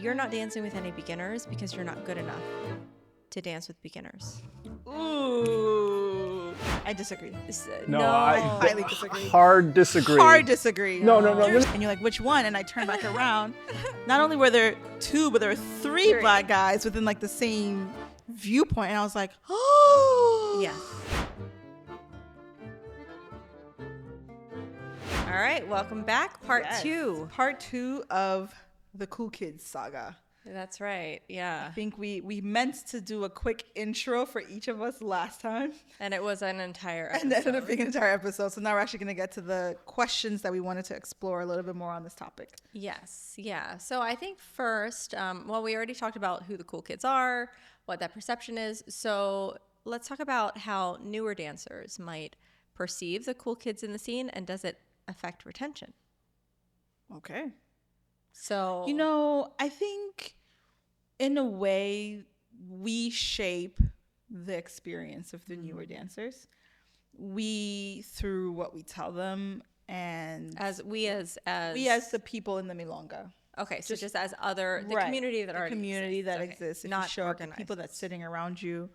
you're not dancing with any beginners because you're not good enough to dance with beginners. Ooh, I disagree. No, I highly disagree. Hard disagree. Hard disagree. No. And you're like, which one? And I turn back around. Not only were there two, but there were three black guys within like the same viewpoint. And I was like, oh. Yeah. All right, welcome back. Part two. Part two of the Cool Kids saga. That's right. Yeah. I think we meant to do a quick intro for each of us last time. And it was an entire episode. And that ended up being an entire episode. So now we're actually going to get to the questions that we wanted to explore a little bit more on this topic. Yes. Yeah. So I think first, we already talked about who the cool kids are, what that perception is. So let's talk about how newer dancers might perceive the cool kids in the scene, and does it affect retention? Okay. So, I think in a way we shape the experience of the newer dancers. We, through what we tell them, and as the people in the Milonga. Okay, so just as other the community that already exists. If not you show up, the organized. people that's sitting around you,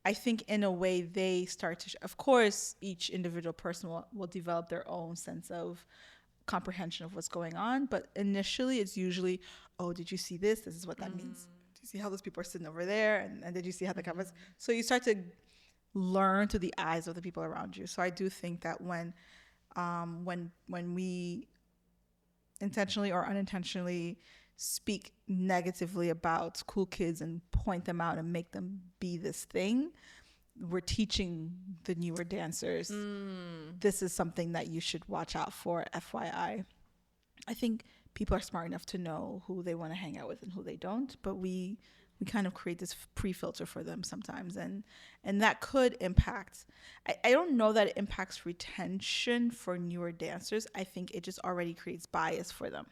I think in a way they start to. Of course, each individual person will develop their own sense of comprehension of what's going on, but initially it's usually, oh, did you see this? This is what that means. Do you see how those people are sitting over there? And did you see how the covers? So you start to learn through the eyes of the people around you. So I do think that when we intentionally or unintentionally speak negatively about cool kids and point them out and make them be this thing, we're teaching the newer dancers, this is something that you should watch out for, FYI. I think people are smart enough to know who they want to hang out with and who they don't, but we kind of create this pre-filter for them sometimes, and that could impact. I don't know that it impacts retention for newer dancers. I think it just already creates bias for them,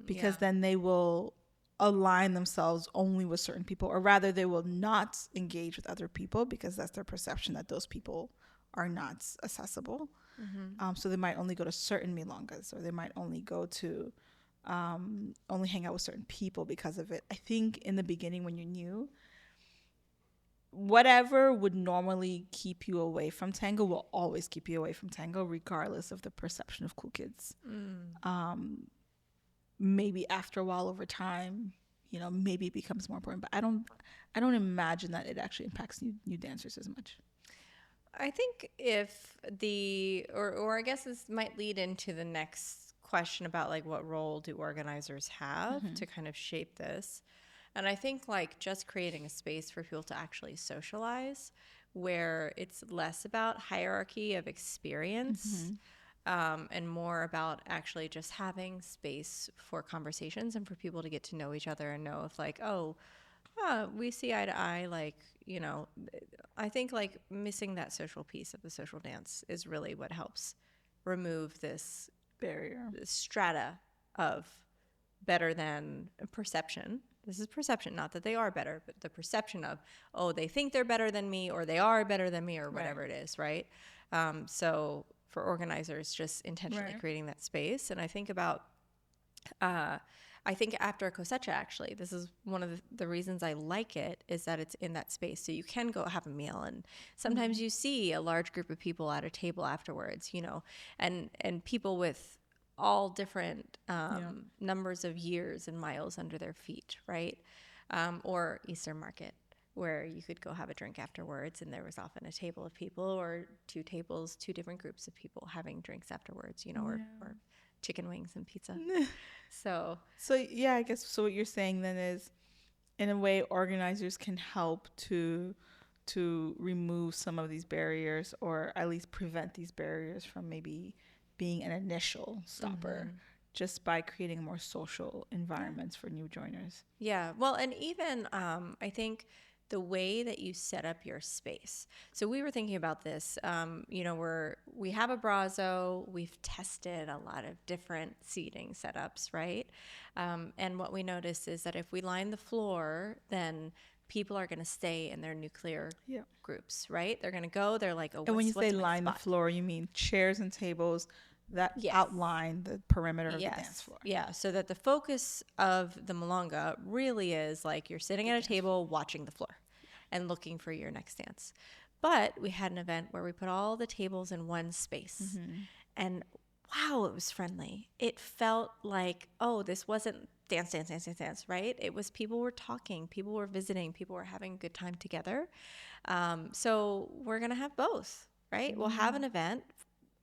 because then they will align themselves only with certain people, or rather they will not engage with other people because that's their perception that those people are not accessible. So they might only go to certain milongas, or they might only go to only hang out with certain people because of it. I think in the beginning when you're new, whatever would normally keep you away from tango will always keep you away from tango, regardless of the perception of cool kids. Maybe after a while, over time, maybe it becomes more important, but I don't imagine that it actually impacts new dancers as much. I think if or I guess this might lead into the next question about like what role do organizers have to kind of shape this. And I think like just creating a space for people to actually socialize where it's less about hierarchy of experience and more about actually just having space for conversations and for people to get to know each other and know if like, we see eye to eye, like, I think like missing that social piece of the social dance is really what helps remove this barrier, this strata of better than perception. This is perception, not that they are better, but the perception of, they think they're better than me, or they are better than me, or whatever it is, right? So for organizers, just intentionally creating that space. And I think about, I think after a cosecha, actually, this is one of the reasons I like it, is that it's in that space. So you can go have a meal, and sometimes you see a large group of people at a table afterwards, and people with all different numbers of years and miles under their feet, right? Or Easter Market, where you could go have a drink afterwards, and there was often a table of people, or two tables, two different groups of people having drinks afterwards, or chicken wings and pizza. So yeah, I guess so what you're saying then is, in a way, organizers can help to remove some of these barriers, or at least prevent these barriers from maybe being an initial stopper, just by creating more social environments for new joiners. Yeah, well, and even I think the way that you set up your space. So we were thinking about this, we have a Brazo, we've tested a lot of different seating setups, right? And what we noticed is that if we line the floor, then people are going to stay in their nuclear groups, right? They're going to go, they're like, and when you say line the floor, you mean chairs and tables that Yes. outline the perimeter of the dance Yes. floor. Yeah. So that the focus of the Milonga really is like you're sitting at a table watching the floor and looking for your next dance. But we had an event where we put all the tables in one space. And wow, it was friendly. It felt like, oh, this wasn't dance, dance, dance, dance, dance, right? It was people were talking, people were visiting, people were having a good time together. So we're going to have both, right? We'll have an event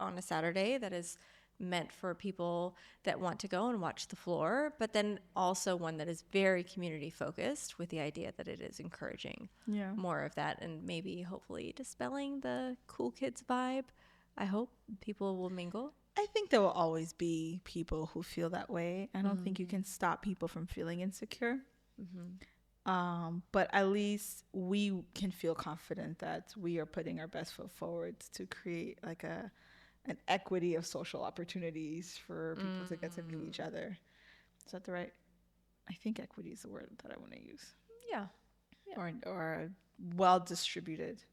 on a Saturday that is meant for people that want to go and watch the floor, but then also one that is very community focused with the idea that it is encouraging more of that and maybe hopefully dispelling the cool kids vibe. I hope people will mingle. I think there will always be people who feel that way. I don't think you can stop people from feeling insecure. But at least we can feel confident that we are putting our best foot forward to create like an equity of social opportunities for people to get to meet each other. Is that the right? I think equity is the word that I want to use. Yeah. Or well distributed.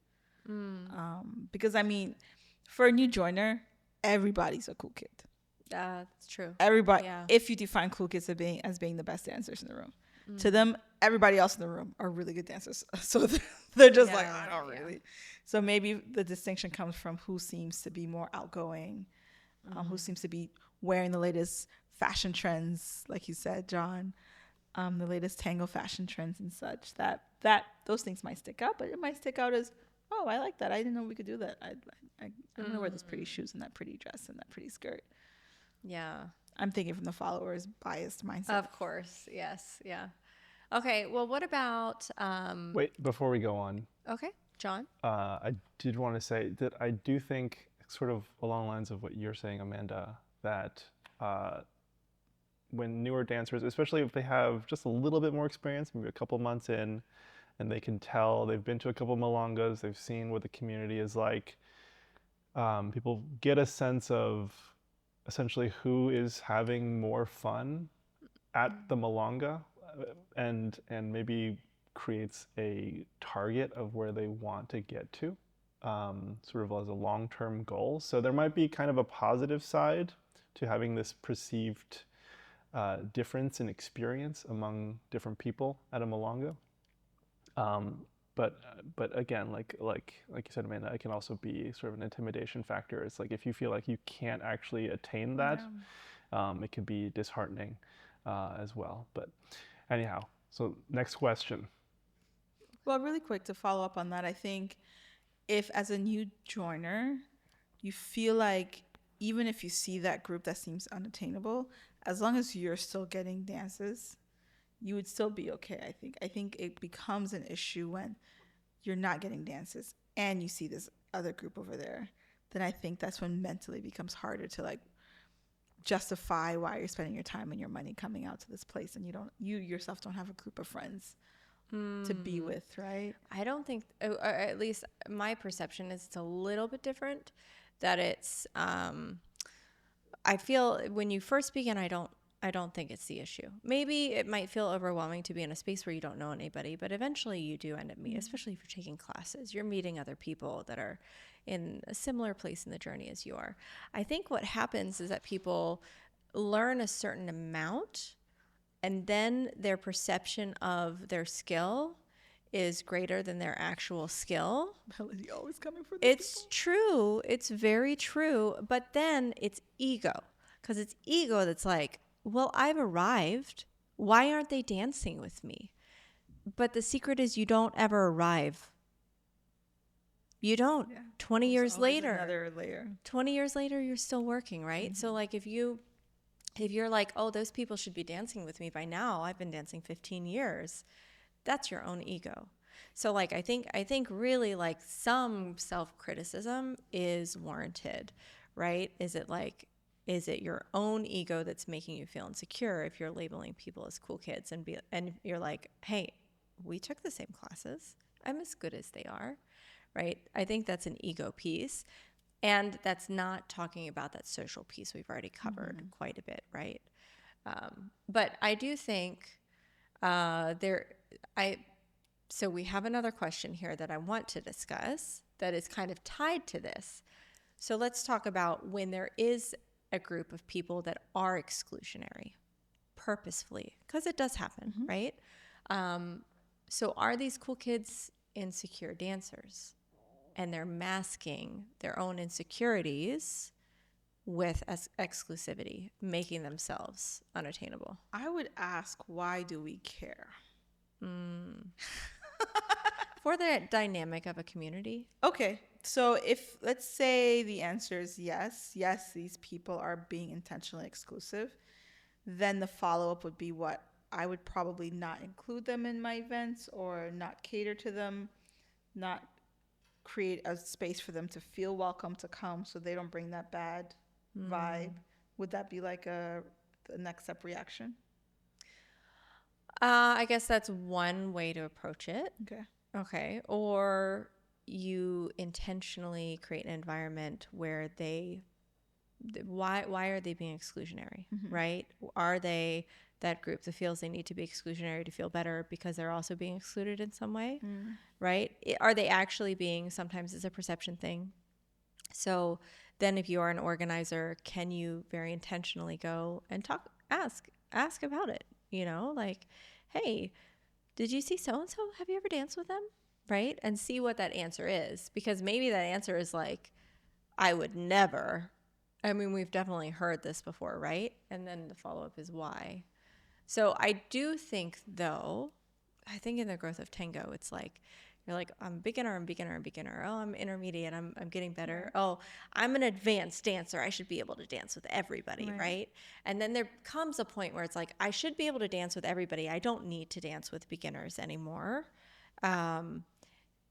Because I mean, for a new joiner, everybody's a cool kid. That's true. Everybody, Yeah. if you define cool kids as being the best dancers in the room, to them, everybody else in the room are really good dancers. So they're just like, I don't really. So maybe the distinction comes from who seems to be more outgoing, who seems to be wearing the latest fashion trends, like you said, John, the latest tango fashion trends and such. That those things might stick out, but it might stick out as, oh, I like that. I didn't know we could do that. I'm gonna wear those pretty shoes and that pretty dress and that pretty skirt. Yeah. I'm thinking from the followers' biased mindset. Of course. Yes. Yeah. Okay. Well, what about, Wait, before we go on, okay, John? I did want to say that I do think, sort of along the lines of what you're saying, Amanda, that when newer dancers, especially if they have just a little bit more experience, maybe a couple months in, and they can tell they've been to a couple Milongas, they've seen what the community is like, people get a sense of essentially who is having more fun at the Milonga, and maybe creates a target of where they want to get to, sort of as a long-term goal. So there might be kind of a positive side to having this perceived difference in experience among different people at a Milonga. But again, like you said, Amanda, it can also be sort of an intimidation factor. It's like if you feel like you can't actually attain that, it can be disheartening as well. But anyhow, so next question. Well, really quick to follow up on that, I think if as a new joiner, you feel like even if you see that group that seems unattainable, as long as you're still getting dances, you would still be okay, I think. I think it becomes an issue when you're not getting dances and you see this other group over there. Then I think that's when mentally becomes harder to like justify why you're spending your time and your money coming out to this place and you yourself don't have a group of friends to be with, right? I don't think, or at least my perception is it's a little bit different. That it's, I feel when you first begin, I don't think it's the issue. Maybe it might feel overwhelming to be in a space where you don't know anybody, but eventually you do end up meeting, especially if you're taking classes, you're meeting other people that are in a similar place in the journey as you are. I think what happens is that people learn a certain amount and then their perception of their skill is greater than their actual skill. Melody always coming for this. It's true. It's very true. But then it's ego, because it's ego that's like, well, I've arrived. Why aren't they dancing with me? But the secret is you don't ever arrive. You don't. Yeah. 20 There's years always later. another layer. 20 years later, you're still working, right? So like if you're like, oh, those people should be dancing with me by now. I've been dancing 15 years. That's your own ego. So like I think really like some self-criticism is warranted, right? Is it your own ego that's making you feel insecure if you're labeling people as cool kids and you're like, hey, we took the same classes. I'm as good as they are, right? I think that's an ego piece. And that's not talking about that social piece we've already covered quite a bit, right? But I do think so we have another question here that I want to discuss that is kind of tied to this. So let's talk about when there is a group of people that are exclusionary purposefully, because it does happen, right? So are these cool kids insecure dancers? And they're masking their own insecurities with exclusivity, making themselves unattainable. I would ask, why do we care? For the dynamic of a community. Okay, so if, let's say the answer is yes, these people are being intentionally exclusive, then the follow-up would be what? I would probably not include them in my events, or not cater to them, not create a space for them to feel welcome to come, so they don't bring that bad vibe. Would that be like the next step reaction? I guess that's one way to approach it. Okay. Or you intentionally create an environment where why are they being exclusionary, right? Are they that group that feels they need to be exclusionary to feel better because they're also being excluded in some way, right? Are they actually being, sometimes it's a perception thing. So then if you are an organizer, can you very intentionally go and ask about it, like, hey, did you see so-and-so? Have you ever danced with them? Right? And see what that answer is. Because maybe that answer is like, I would never. I mean, we've definitely heard this before, right? And then the follow-up is why. So I do think, though, I think in the growth of Tango, it's like, you're like, I'm beginner. Oh, I'm intermediate. I'm getting better. Right. Oh, I'm an advanced dancer. I should be able to dance with everybody, right? And then there comes a point where it's like, I should be able to dance with everybody. I don't need to dance with beginners anymore. And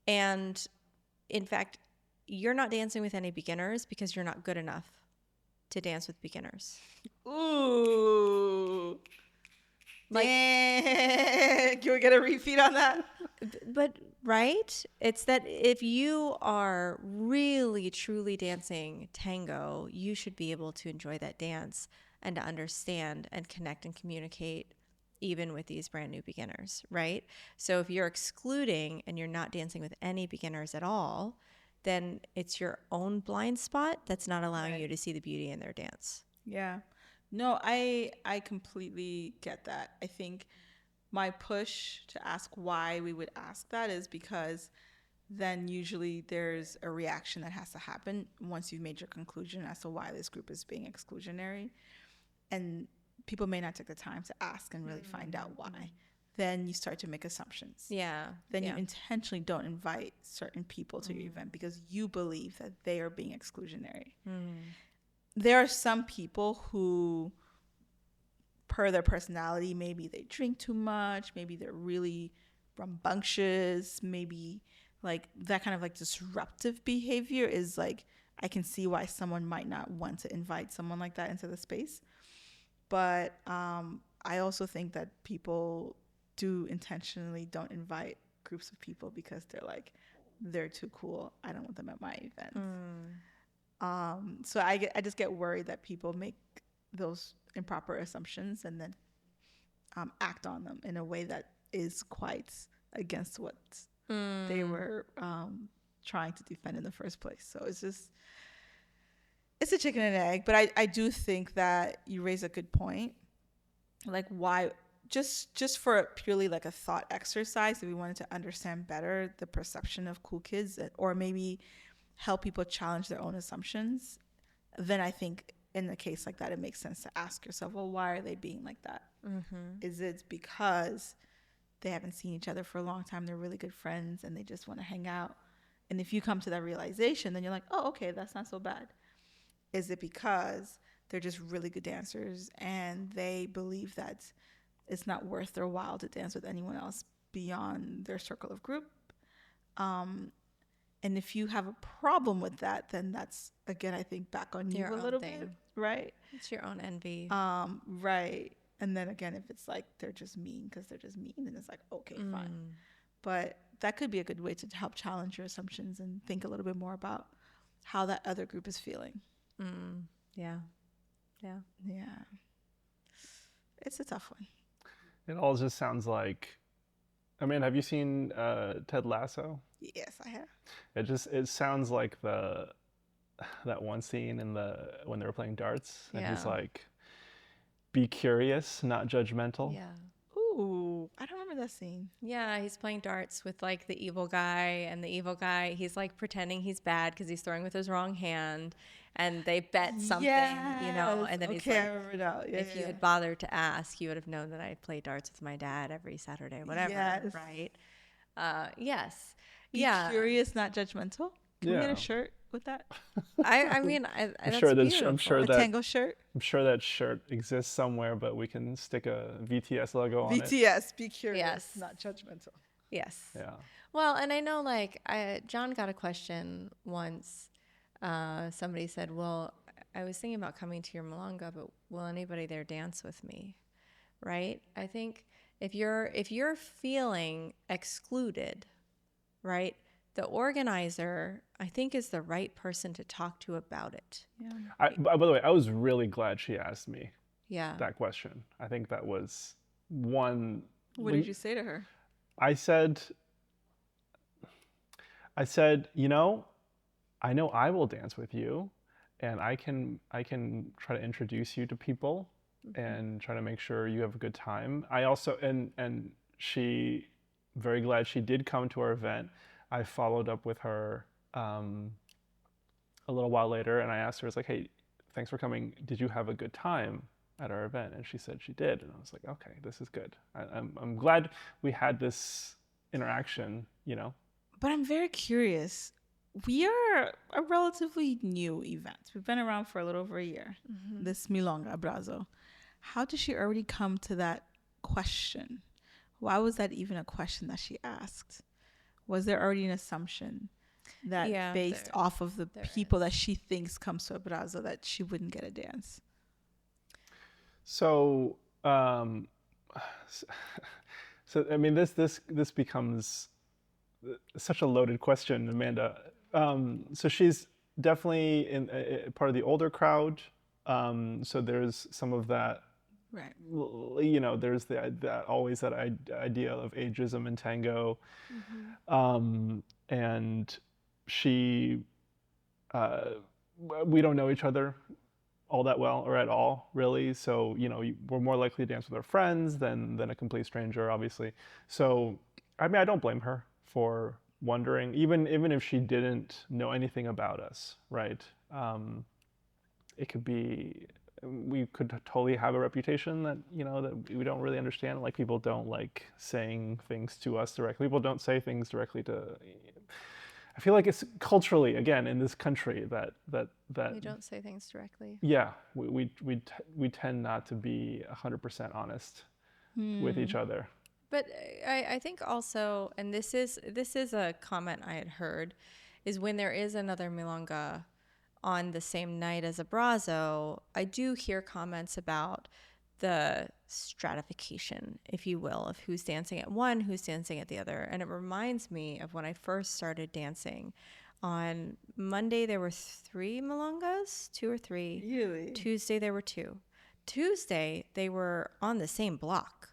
in fact, you're not dancing with any beginners because you're not good enough to dance with beginners. Ooh. Like, can we get a refeed on that? But right? It's that if you are really, truly dancing tango, you should be able to enjoy that dance and to understand and connect and communicate even with these brand new beginners, right? So if you're excluding and you're not dancing with any beginners at all, then it's your own blind spot that's not allowing you to see the beauty in their dance. Yeah. No, I completely get that. I think my push to ask why we would ask that is because then usually there's a reaction that has to happen once you've made your conclusion as to why this group is being exclusionary. And people may not take the time to ask and really find out why. Then you start to make assumptions. Yeah. Then you intentionally don't invite certain people to your event because you believe that they are being exclusionary. There are some people who, per their personality, maybe they drink too much, maybe they're really rambunctious, maybe like that kind of like disruptive behavior is like, I can see why someone might not want to invite someone like that into the space. But I also think that people do intentionally don't invite groups of people because they're like, they're too cool. I don't want them at my events. So I just get worried that people make those improper assumptions and then act on them in a way that is quite against what they were trying to defend in the first place. So it's a chicken and egg. But I do think that you raise a good point. Like, why? Just for purely like a thought exercise, if we wanted to understand better the perception of cool kids, or maybe help people challenge their own assumptions, then I think in a case like that, it makes sense to ask yourself, well, why are they being like that? Is it because they haven't seen each other for a long time, they're really good friends, and they just want to hang out? And if you come to that realization, then you're like, oh, okay, that's not so bad. Is it because they're just really good dancers and they believe that it's not worth their while to dance with anyone else beyond their circle of group? And if you have a problem with that, then that's, again, I think back on you a little bit, right? It's your own envy. Right. And then again, if it's like they're just mean because they're just mean, then it's like, okay, fine. But that could be a good way to help challenge your assumptions and think a little bit more about how that other group is feeling. Yeah. It's a tough one. It all just sounds like, I mean, have you seen Ted Lasso? Yes, I have. It sounds like the that one scene in when they were playing darts, and he's Yeah. like, "Be curious, not judgmental." Yeah. Ooh, I don't remember that scene. Yeah, he's playing darts with like the evil guy, and the evil guy, he's like pretending he's bad because he's throwing with his wrong hand, and they bet something, Yes. and then he's Okay, I like, remember now. Yeah, if you yeah. had bothered to ask, you would have known that I play darts with my dad every Saturday, whatever, Yes. right? Yes. Be Yeah. curious, not judgmental. Can we get Yeah. a shirt with that? I mean, I'm that's sure beautiful. A Tango shirt? I'm sure that shirt exists somewhere, but we can stick a VTS logo on it. BTS, be curious, Yes. not judgmental. Yes. Yeah. Well, and I know, like, John got a question once. Somebody said, "Well, I was thinking about coming to your Milonga, but will anybody there dance with me?" Right? I think if you're feeling excluded, right, the organizer, I think, is the right person to talk to about it. Yeah. By the way, I was really glad she asked me Yeah. that question. I think that was one. What did you say to her? I said, you know I will dance with you, and I can try to introduce you to people and try to make sure you have a good time. I also and she, very glad she did come to our event. I followed up with her a little while later, and I asked her, I was like, "Hey, thanks for coming. Did you have a good time at our event?" And she said she did, and I was like, "Okay, this is good. I'm glad we had this interaction." But I'm very curious. We are a relatively new event. We've been around for a little over a year. This Milonga Abrazo. How did she already come to that question? Why was that even a question that she asked? Was there already an assumption that Yeah, based there- off of the there people is. that she thinks comes to Abrazo that she wouldn't get a dance? So, so I mean, this becomes such a loaded question, Amanda. So she's definitely in part of the older crowd. So there's some of that. Right. There's always that idea of ageism in tango, and she, we don't know each other all that well or at all, really. So we're more likely to dance with our friends than a complete stranger, obviously. So I mean, I don't blame her for wondering, even if she didn't know anything about us, right? It could be, we could totally have a reputation that that we don't really understand. Like, people don't like saying things to us directly. People don't say things directly to. I feel like it's culturally, again, in this country that We don't say things directly. yeah, we tend not to be 100% honest with each other. But I think also, and this is a comment I had heard, is when there is another Milonga on the same night as Abrazo, I do hear comments about the stratification, if you will, of who's dancing at one, who's dancing at the other. And it reminds me of when I first started dancing. On Monday, there were 3 Milongas, 2 or 3. Really? Tuesday, there were 2. Tuesday, they were on the same block.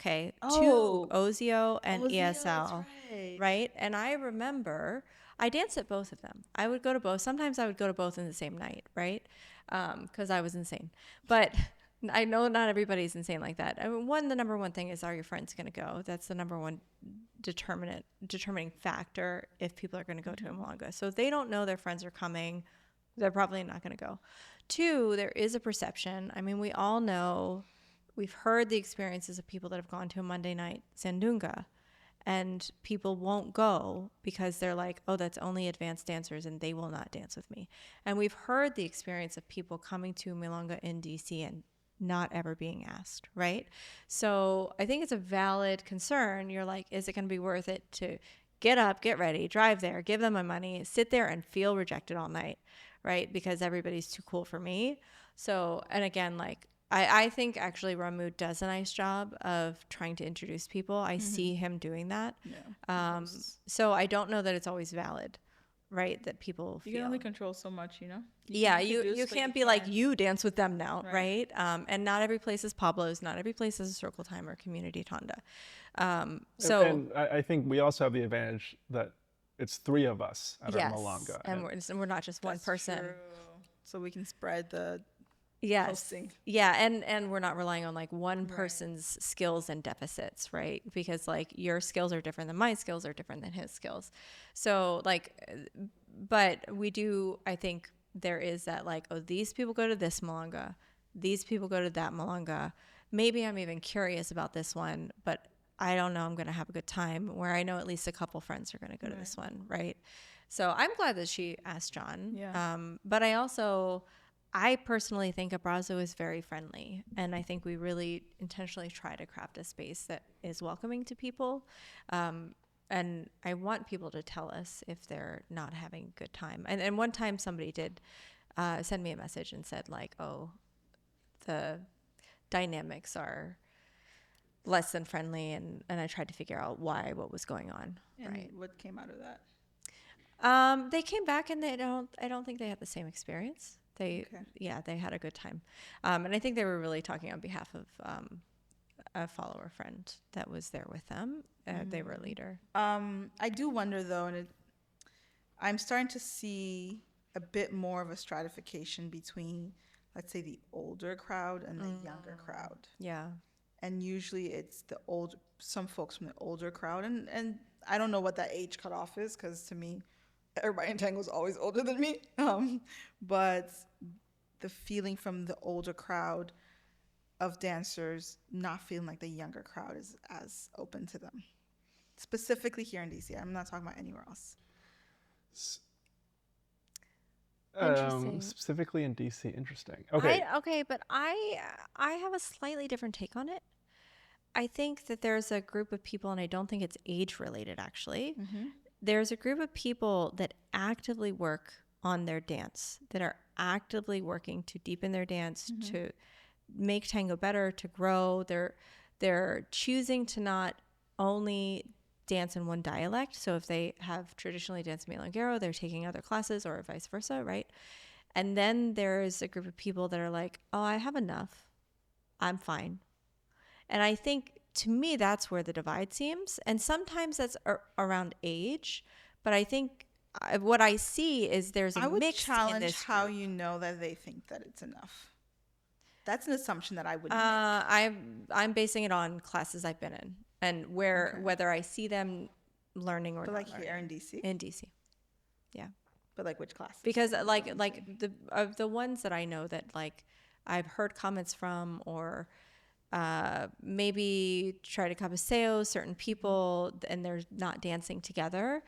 Okay, Oh. 2 Ozio and Ozio, that's ESL, right? And I remember I danced at both of them. I would go to both. Sometimes I would go to both in the same night, right? Because I was insane. But I know not everybody's insane like that. I mean, the number one thing is, are your friends going to go? That's the number one determining factor if people are going to go to a Milonga. So if they don't know their friends are coming, they're probably not going to go. 2, there is a perception. I mean, we all know. We've heard the experiences of people that have gone to a Monday night Sandunga, and people won't go because they're like, oh, that's only advanced dancers and they will not dance with me. And we've heard the experience of people coming to Milonga in DC and not ever being asked, right? So I think it's a valid concern. You're like, is it going to be worth it to get up, get ready, drive there, give them my money, sit there and feel rejected all night, right? Because everybody's too cool for me. So, and again, like, I think actually Ramu does a nice job of trying to introduce people. I see him doing that. Yeah. So I don't know that it's always valid, right? That people You feel. can only control so much, you know? Yeah, can you introduce, but can't be like, can't. you dance with them now, Right. right? And not every place is Pablo's, not every place is a Circle Time or Community Tonda. So And I think we also have the advantage that it's 3 of us at our Yes, Milonga. and we're not just one That's person. true. So we can spread the Yes. hosting. Yeah, and we're not relying on like one Right. person's skills and deficits, right? Because like your skills are different than my skills are different than his skills. So like but we do, I think there is that like, oh, these people go to this Milonga, these people go to that Milonga. Maybe I'm even curious about this one, but I don't know I'm going to have a good time, where I know at least a couple friends are going to go to this one, right? So I'm glad that she asked John. Yeah. But I personally think Abrazo is very friendly, and I think we really intentionally try to craft a space that is welcoming to people. And I want people to tell us if they're not having a good time. And one time somebody did send me a message and said like, oh, the dynamics are less than friendly, and I tried to figure out what was going on. And right. what came out of that? They came back and I don't think they had the same experience. They had a good time. And I think they were really talking on behalf of a follower friend that was there with them. They were a leader. I do wonder though, and I'm starting to see a bit more of a stratification between, let's say, the older crowd and the younger crowd. Yeah. And usually it's some folks from the older crowd, and I don't know what that age cutoff is, because to me, everybody in Tango is always older than me. But the feeling from the older crowd of dancers not feeling like the younger crowd is as open to them. Specifically here in DC. I'm not talking about anywhere else. Interesting. Specifically in DC, interesting. Okay. But I have a slightly different take on it. I think that there's a group of people, and I don't think it's age related actually. There's a group of people that actively work on their dance, that are actively working to deepen their dance, to make tango better, to grow. They're choosing to not only dance in one dialect. So if they have traditionally danced Milonguero, they're taking other classes, or vice versa, right? And then there's a group of people that are like, oh, I have enough. I'm fine. And I think, to me, that's where the divide seems. And sometimes that's around age. But I think what I see is there's a mix in this. I would challenge how you know that they think that it's enough. That's an assumption that I would make. I'm basing it on classes I've been in, and whether I see them learning or But not. like here in DC? In DC. Yeah. But like which classes? Because like the ones that I know that like I've heard comments from, or maybe try to cabeceo certain people and they're not dancing together.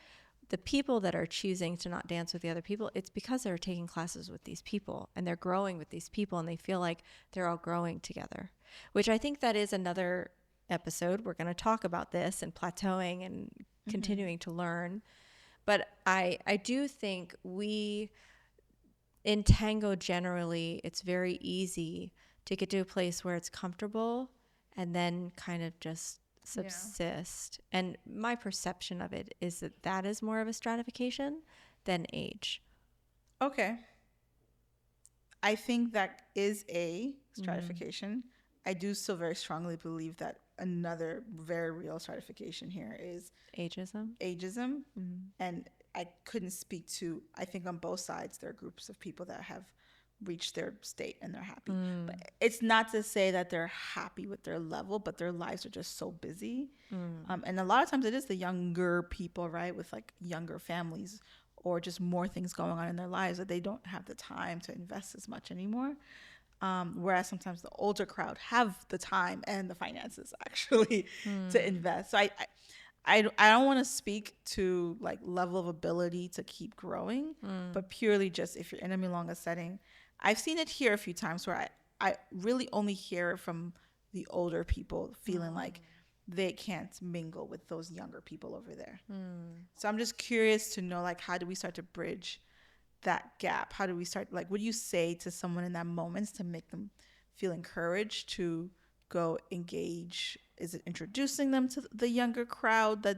The people that are choosing to not dance with the other people, it's because they're taking classes with these people and they're growing with these people, and they feel like they're all growing together, which I think that is another episode. We're going to talk about this and plateauing and continuing to learn. But I do think in tango generally, it's very easy to get to a place where it's comfortable and then kind of just subsist. Yeah. And my perception of it is that is more of a stratification than age. Okay. I think that is a stratification. I do still very strongly believe that another very real stratification here is ageism. And I couldn't speak to, I think on both sides there are groups of people that have reached their state and they're happy. But it's not to say that they're happy with their level, but their lives are just so busy. And a lot of times it is the younger people, right, with like younger families or just more things going on in their lives that they don't have the time to invest as much anymore. Whereas sometimes the older crowd have the time and the finances actually to invest. So I don't want to speak to like level of ability to keep growing, but purely just if you're in a Milonga setting. I've seen it here a few times where I really only hear it from the older people feeling like they can't mingle with those younger people over there. So I'm just curious to know, like, how do we start to bridge that gap? How do we start, like, what do you say to someone in that moment to make them feel encouraged to go engage? Is it introducing them to the younger crowd? But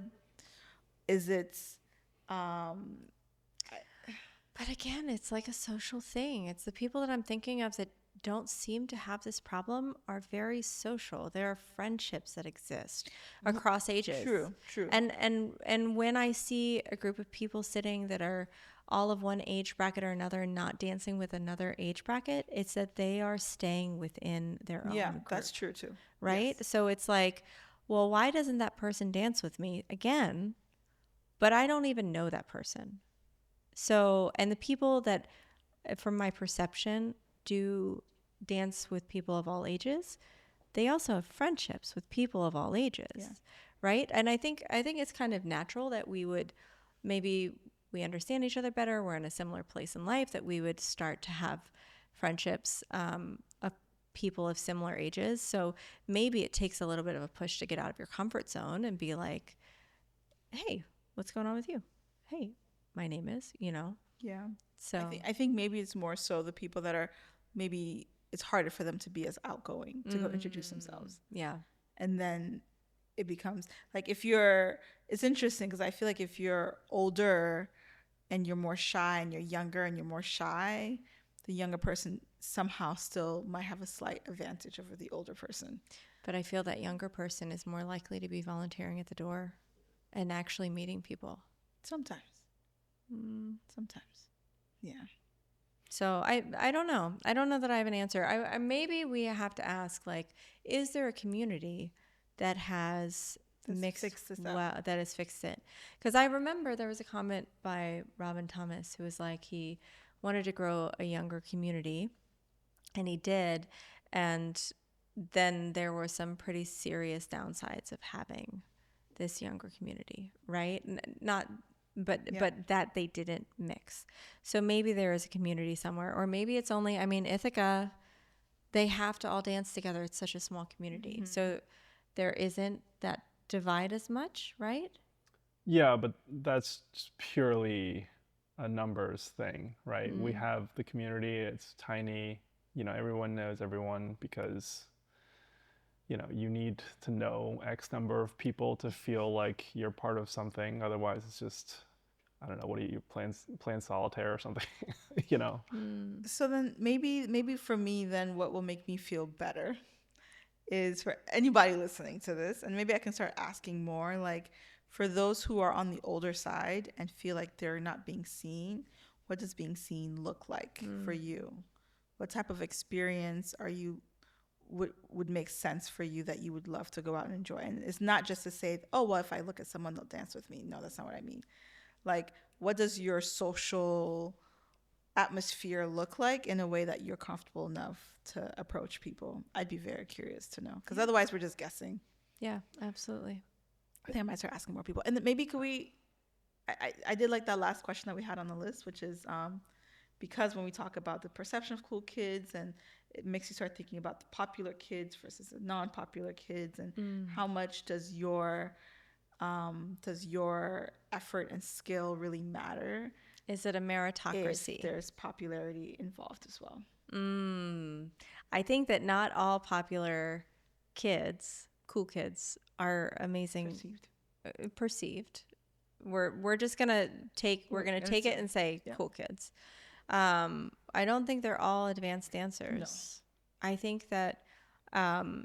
again, it's like a social thing. It's the people that I'm thinking of that don't seem to have this problem are very social. There are friendships that exist across ages. True. And when I see a group of people sitting that are all of one age bracket or another, not dancing with another age bracket, it's that they are staying within their own Yeah, group, that's true too. right? Yes. So it's like, well, why doesn't that person dance with me again? But I don't even know that person. So, and the people that, from my perception, do dance with people of all ages, they also have friendships with people of all ages, Yeah. right? And I think it's kind of natural that maybe we understand each other better. We're in a similar place in life that we would start to have friendships of people of similar ages. So maybe it takes a little bit of a push to get out of your comfort zone and be like, hey, what's going on with you? Hey, my name is, Yeah. So I think maybe it's more so the people that are maybe it's harder for them to be as outgoing to go introduce themselves. yeah. And then it becomes like it's interesting because I feel like if you're older and you're more shy and you're younger and you're more shy, the younger person somehow still might have a slight advantage over the older person. But I feel that younger person is more likely to be volunteering at the door and actually meeting people. Sometimes. Sometimes. Yeah. So I don't know. I don't know that I have an answer. I maybe we have to ask, like, is there a community that has Fixed this up. that has fixed it? Because I remember there was a comment by Robin Thomas who was like he wanted to grow a younger community, and he did, and then there were some pretty serious downsides of having this younger community, right? Not but that they didn't mix. So maybe there is a community somewhere, or maybe it's only, I mean, Ithaca, they have to all dance together. It's such a small community. So there isn't that divide as much, right? Yeah, but that's just purely a numbers thing, right? We have the community, it's tiny, everyone knows everyone because you need to know X number of people to feel like you're part of something. Otherwise, it's just, I don't know, what are you playing solitaire or something, So then maybe for me then what will make me feel better is for anybody listening to this, and maybe I can start asking more, like for those who are on the older side and feel like they're not being seen, what does being seen look like for you? What type of experience would make sense for you that you would love to go out and enjoy? And it's not just to say, oh, well, if I look at someone, they'll dance with me. No, that's not what I mean. Like, what does your social atmosphere look like in a way that you're comfortable enough to approach people? I'd be very curious to know, because otherwise we're just guessing. Yeah, absolutely. I think I might start asking more people. And then maybe could we, I did like that last question that we had on the list, which is because when we talk about the perception of cool kids, and it makes you start thinking about the popular kids versus the non-popular kids, and how much does your effort and skill really matter? Is it a meritocracy? If there's popularity involved as well. I think that not all popular kids, cool kids, are amazing. Perceived. We're just gonna take it and say cool kids. I don't think they're all advanced dancers. No. I think that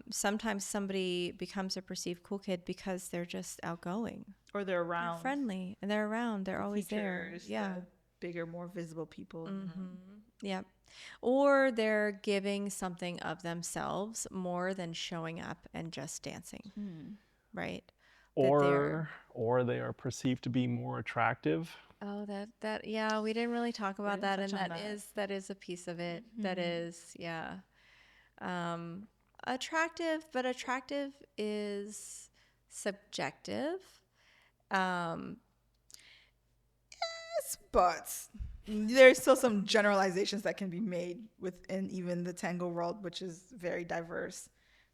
sometimes somebody becomes a perceived cool kid because they're just outgoing, or they're around, they're friendly, and they're around. They're always there. Yeah, bigger, more visible people. Yeah, or they're giving something of themselves more than showing up and just dancing, right? Or they are perceived to be more attractive. Oh, that yeah, we didn't really talk about that, and that is a piece of it. That is, yeah. Attractive, but attractive is subjective. Yes, but there's still some generalizations that can be made within even the tango world, which is very diverse.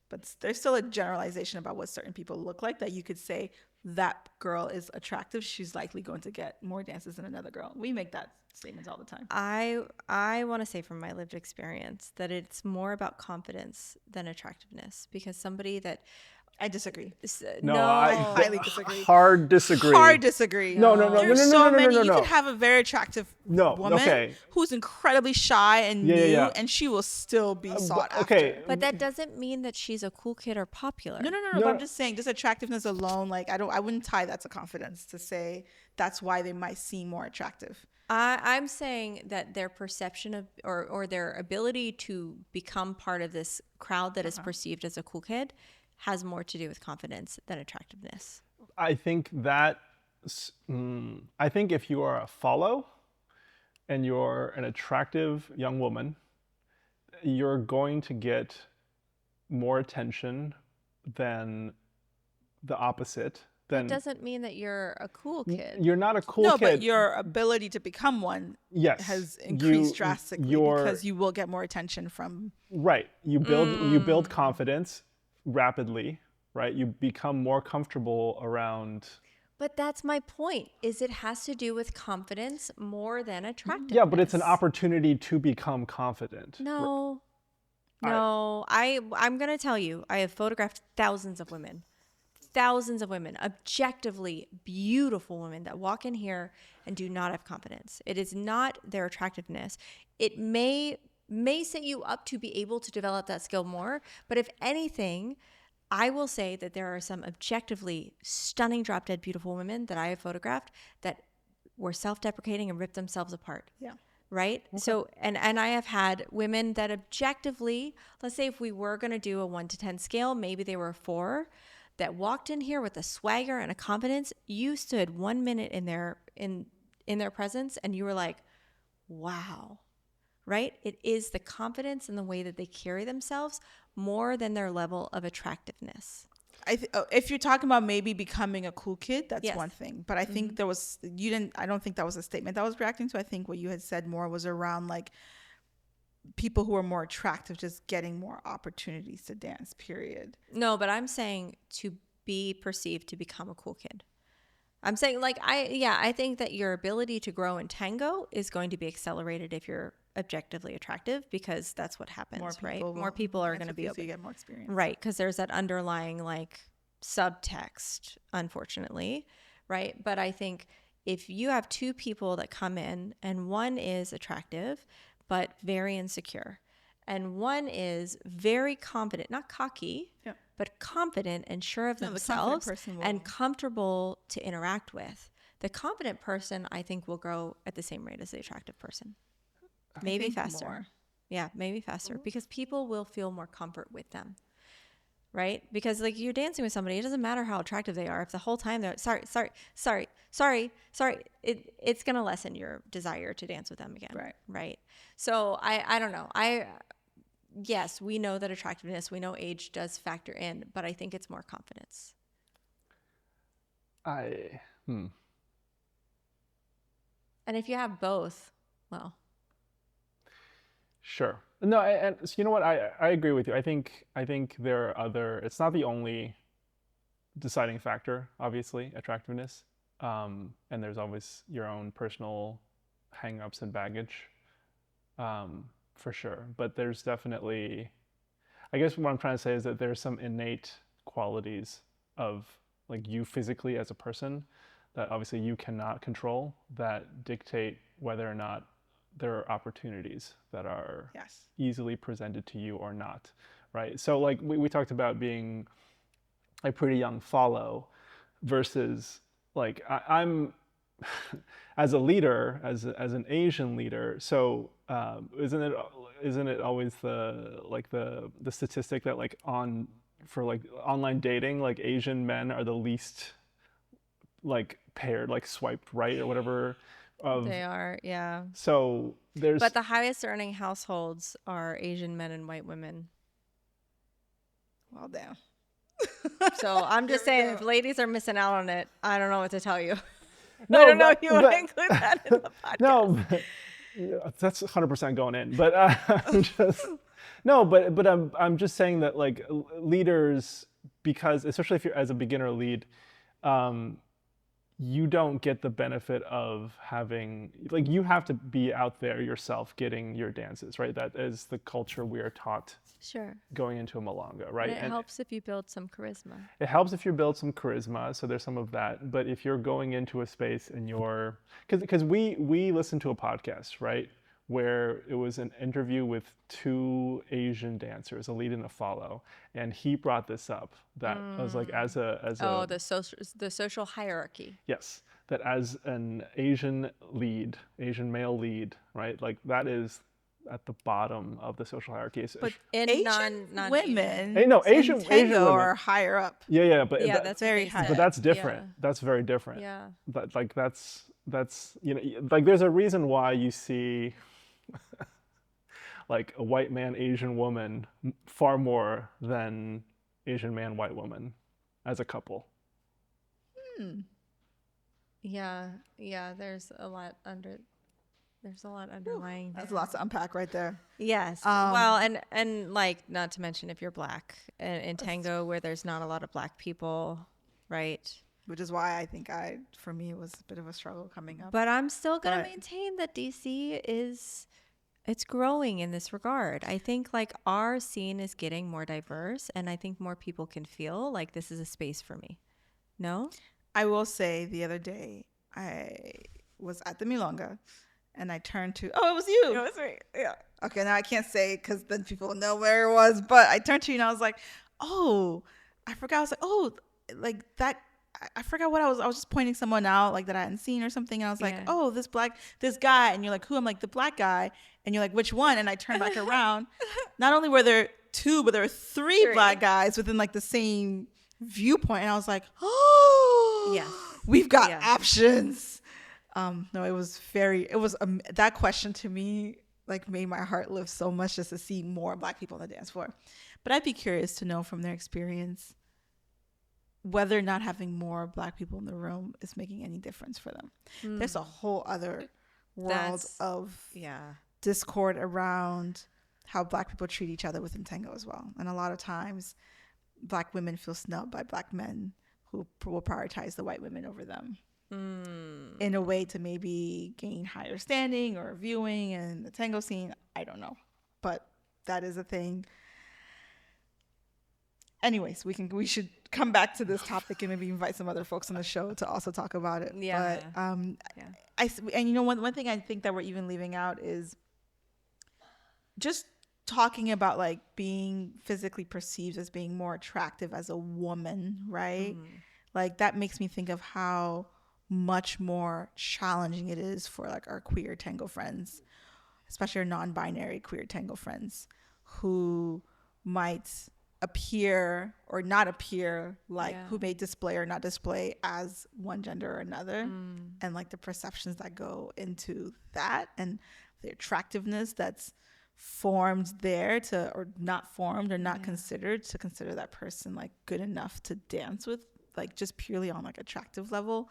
But there's still a generalization about what certain people look like, that you could say that girl is attractive. She's likely going to get more dances than another girl. We make that statements all the time. I want to say from my lived experience that it's more about confidence than attractiveness, because somebody that I disagree. No, highly disagree. Hard disagree. Hard disagree. No. There's so many. You could have a very attractive No, woman okay. who's incredibly shy and Yeah, new, yeah. and she will still be sought okay. after. But that doesn't mean that she's a cool kid or popular. No. But I'm just saying, just attractiveness alone. Like I wouldn't tie that to confidence to say that's why they might seem more attractive. I'm saying that their perception of or their ability to become part of this crowd that is perceived as a cool kid has more to do with confidence than attractiveness. I think if you are a follow and you're an attractive young woman, you're going to get more attention than the opposite. That doesn't mean that you're a cool kid. You're not a cool No, kid. but your ability to become one has increased drastically because you will get more attention from. Right. You build confidence rapidly, right? You become more comfortable around. But that's my point, is it has to do with confidence more than attractiveness. Yeah, but it's an opportunity to become confident. No, I'm going to tell you, I have photographed thousands of women, objectively beautiful women that walk in here and do not have confidence. It is not their attractiveness. It may set you up to be able to develop that skill more, but if anything, I will say that there are some objectively stunning drop dead beautiful women that I have photographed that were self-deprecating and ripped themselves apart. Yeah. Right? Okay. So, and I have had women that objectively, let's say if we were going to do a 1 to 10 scale, maybe they were a 4, that walked in here with a swagger and a confidence. You stood 1 minute in their presence and you were like, wow, right? It is the confidence and the way that they carry themselves more than their level of attractiveness. If you're talking about maybe becoming a cool kid, that's one thing. But I think I don't think that was a statement that I was reacting to. I think what you had said more was around like people who are more attractive just getting more opportunities to dance, period. No, but I'm saying to be perceived to become a cool kid. I'm saying I think that your ability to grow in tango is going to be accelerated if you're objectively attractive, because that's what happens, right? More people are going to be able to get more experience. Right, because there's that underlying like subtext, unfortunately, right? But I think if you have two people that come in and one is attractive but very insecure, and one is very confident, not cocky, but confident and sure of themselves and comfortable to interact with. The confident person, I think, will grow at the same rate as the attractive person. Maybe faster. More. Yeah, maybe faster, because people will feel more comfort with them. Right? Because like you're dancing with somebody, it doesn't matter how attractive they are. If the whole time they're sorry, it's going to lessen your desire to dance with them again. Right. So I don't know. Yes, we know that attractiveness, we know age does factor in, but I think it's more confidence. And if you have both, well. Sure. No, and so you know what? I agree with you. I think there are other. It's not the only deciding factor, obviously, attractiveness. And there's always your own personal hang-ups and baggage, for sure. But there's definitely, I guess what I'm trying to say is that there's some innate qualities of like you physically as a person that obviously you cannot control that dictate whether or not there are opportunities that are easily presented to you or not, right? So like we talked about being a pretty young follow versus like I'm as a leader, as an Asian leader. So isn't it always the statistic that like for like online dating, like Asian men are the least like paired, like swiped right or whatever. They are, yeah. So but the highest earning households are Asian men and white women. Well, damn. So I'm just saying, if ladies are missing out on it, I don't know what to tell you. No, I don't know if you want to include that in the podcast. No, that's 100% going in. But I'm just saying that like leaders, because especially if you're as a beginner lead, you don't get the benefit of having, like, you have to be out there yourself getting your dances, right? That is the culture we are taught Sure. going into a Milonga, right? And it helps if you build some charisma. It helps if you build some charisma, so there's some of that. But if you're going into a space and you're, because we listened to a podcast, right, where it was an interview with two Asian dancers, a lead and a follow, and he brought this up that I was like, as a the social hierarchy. yes, that as an Asian male lead, right, like that is at the bottom of the social hierarchy. But In Asian non women, Asian Tango women are higher up. yeah, but Yeah, that's very very high. but that's different. That's very different. Yeah. That like that's like there's a reason why you see like a white man Asian woman far more than Asian man white woman as a couple. Yeah. There's a lot underlying. That's there. lots to unpack right there. Yes. Well, and like not to mention if you're black in tango where there's not a lot of black people, right? Which is why I think for me, it was a bit of a struggle coming up. But I'm still going to But- maintain that DC it's growing in this regard. I think like our scene is getting more diverse and I think more people can feel like this is a space for me. No? I will say the other day, I was at the Milonga and I turned to, oh, it was you. It was me. Yeah. Okay, now I can't say because then people know where it was, but I turned to you and I was like, oh, I forgot. I was like, oh, like that. I forgot what I was just pointing someone out like that I hadn't seen or something. And I was like, Yeah. oh, this guy. And you're like, who? I'm like, the black guy. And you're like, which one? And I turned back around. Not only were there two, but there were three black guys within like the same viewpoint. And I was like, oh, Yes. we've got Yeah. options. No, it was that question to me like made my heart lift so much just to see more black people on the dance floor. But I'd be curious to know from their experience whether or not having more black people in the room is making any difference for them. There's a whole other world of discord around how black people treat each other within tango as well. And a lot of times black women feel snubbed by black men who will prioritize the white women over them in a way to maybe gain higher standing or viewing in the tango scene. I don't know, but that is a thing. Anyways, we should come back to this topic and maybe invite some other folks on the show to also talk about it. Yeah. But and you know one thing I think that we're even leaving out is just talking about like being physically perceived as being more attractive as a woman, right? Like that makes me think of how much more challenging it is for like our queer tango friends, especially our non-binary queer tango friends who might appear or not appear like who may display or not display as one gender or another, and like the perceptions that go into that and the attractiveness that's formed there to or not formed or not considered to consider that person like good enough to dance with, like just purely on like attractive level,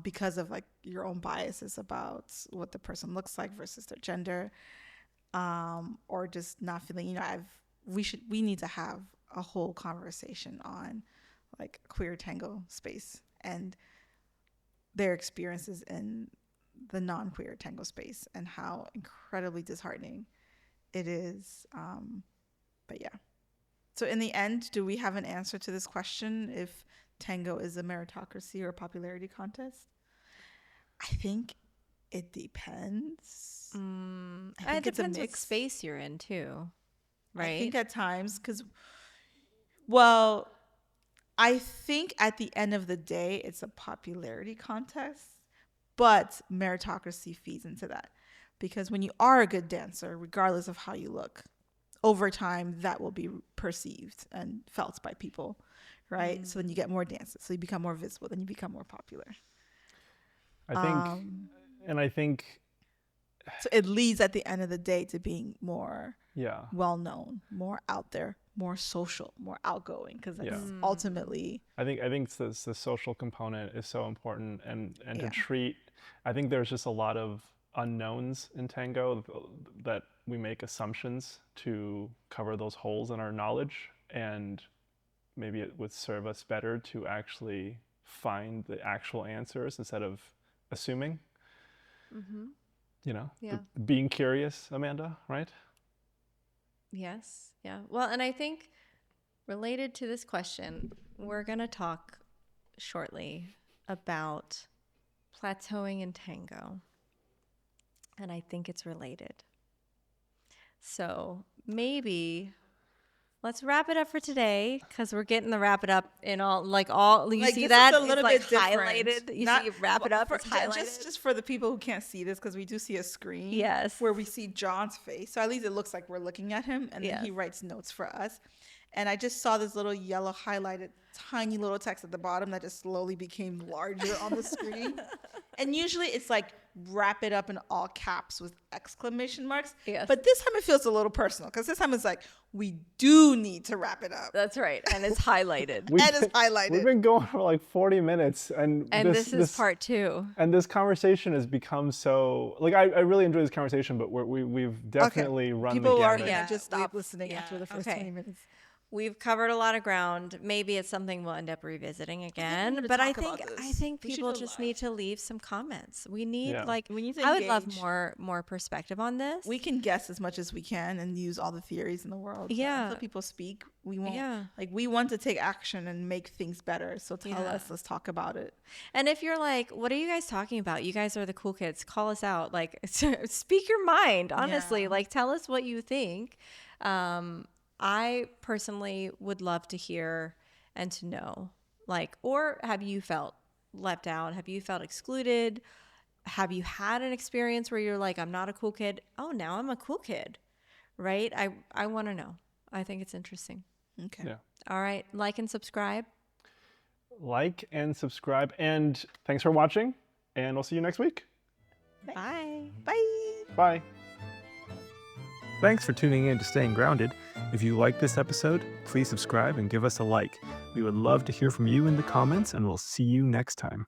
because of like your own biases about what the person looks like versus their gender, or just not feeling, you know, we need to have a whole conversation on like queer tango space and their experiences in the non-queer tango space and how incredibly disheartening it is. But yeah. So in the end, do we have an answer to this question if tango is a meritocracy or a popularity contest? I think it depends. I think it it's a depends what mix. space you're in too. Right. I think at times, well, I think at the end of the day, it's a popularity contest, but meritocracy feeds into that. Because when you are a good dancer, regardless of how you look, over time, that will be perceived and felt by people, right? So then you get more dances. So you become more visible. Then you become more popular. I think so it leads at the end of the day to being more yeah well-known, more out there, more social, more outgoing, because that's ultimately I think the social component is so important, and to treat, I think there's just a lot of unknowns in tango that we make assumptions to cover those holes in our knowledge, and maybe it would serve us better to actually find the actual answers instead of assuming. You know, being curious, Amanda, right? Yes. Yeah. Well, and I think related to this question, we're going to talk shortly about plateauing in tango. And I think it's related. So maybe let's wrap it up for today because we're getting the wrap it up in all you Like, see this that is a little it's bit like different. highlighted. You Not- see wrap it up. for- It's highlighted. just for the people who can't see this, because we do see a screen. Yes. Where we see John's face. So at least it looks like we're looking at him, and then he Yes. writes notes for us. And I just saw this little yellow highlighted tiny little text at the bottom that just slowly became larger on the screen. And usually it's like wrap it up in all caps with exclamation marks. Yes. But this time it feels a little personal, because this time it's like, we do need to wrap it up. That's right, and it's highlighted. And it's highlighted. We've been going for like 40 minutes, and This is part 2. And this conversation has become so like I really enjoy this conversation, but we've definitely run People the are gamut. going to Yeah, just stop listening after the first 20 minutes. We've covered a lot of ground. Maybe it's something we'll end up revisiting again. to But I talk about think this. We should people go just live. need to leave some comments. We need Yeah. We need to I would love engage. more perspective on this. We can guess as much as we can and use all the theories in the world. But Yeah. until people speak, we won't. Yeah. Like, we want to take action and make things better. So tell Yeah. us. Let's talk about it. And if you're like, what are you guys talking about? You guys are the cool kids. Call us out. Like, speak your mind, honestly. Yeah. Like, tell us what you think. I personally would love to hear and to know, like, or have you felt left out? Have you felt excluded? Have you had an experience where you're like, I'm not a cool kid? Oh, now I'm a cool kid, right? I want to know. I think it's interesting. Okay. Yeah. All right. Like and subscribe. Like and subscribe, and thanks for watching, and we'll see you next week. Bye. Bye. Bye. Thanks for tuning in to Staying Grounded. If you like this episode, please subscribe and give us a like. We would love to hear from you in the comments, and we'll see you next time.